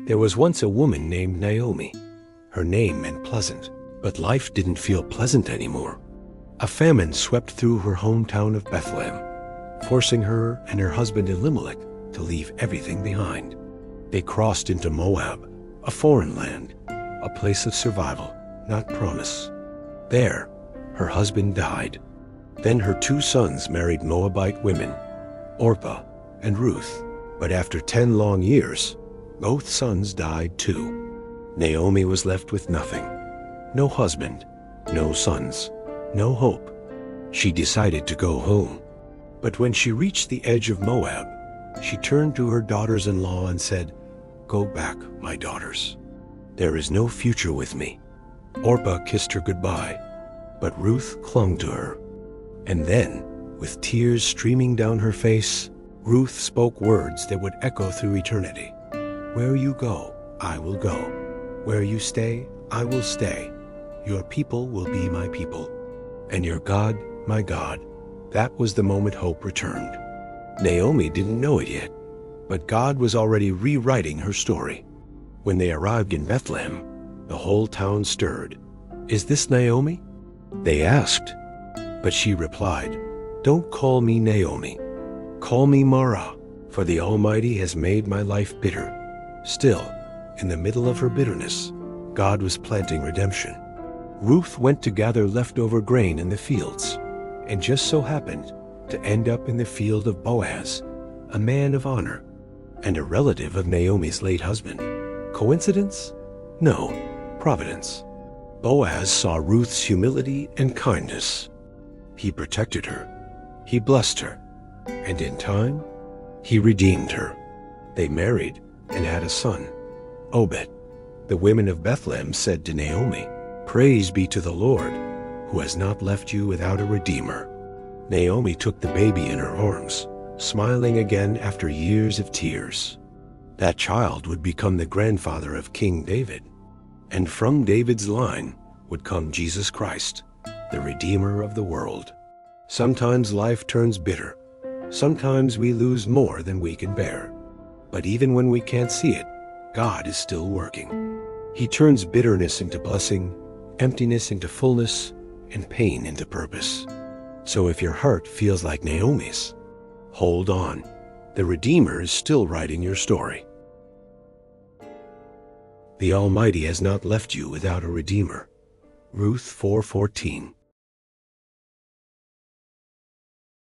There was once a woman named Naomi. Her name meant pleasant, but life didn't feel pleasant anymore. A famine swept through her hometown of Bethlehem, forcing her and her husband Elimelech to leave everything behind. They crossed into Moab, a foreign land, a place of survival, not promise. There, her husband died. Then her 2 sons married Moabite women, Orpah and Ruth. But after 10 long years, both sons died too. Naomi was left with nothing. No husband, no sons, no hope. She decided to go home. But when she reached the edge of Moab, she turned to her daughters-in-law and said, "Go back, my daughters. There is no future with me." Orpah kissed her goodbye, but Ruth clung to her. And then, with tears streaming down her face, Ruth spoke words that would echo through eternity. "Where you go, I will go. Where you stay, I will stay. Your people will be my people, and your God, my God." That was the moment hope returned. Naomi didn't know it yet, but God was already rewriting her story. When they arrived in Bethlehem, the whole town stirred. "Is this Naomi?" they asked. But she replied, "Don't call me Naomi. Call me Mara, for the Almighty has made my life bitter." Still, in the middle of her bitterness, God was planting redemption. Ruth went to gather leftover grain in the fields, and just so happened to end up in the field of Boaz, a man of honor, and a relative of Naomi's late husband. Coincidence? No, providence. Boaz saw Ruth's humility and kindness. He protected her, he blessed her, and in time, he redeemed her. They married and had a son, Obed. The women of Bethlehem said to Naomi, "Praise be to the Lord, who has not left you without a redeemer." Naomi took the baby in her arms, smiling again after years of tears. That child would become the grandfather of King David, and from David's line would come Jesus Christ, the Redeemer of the world. Sometimes life turns bitter. Sometimes we lose more than we can bear. But even when we can't see it, God is still working. He turns bitterness into blessing, emptiness into fullness, and pain into purpose. So if your heart feels like Naomi's, hold on. The Redeemer is still writing your story. The Almighty has not left you without a Redeemer. Ruth 4:14.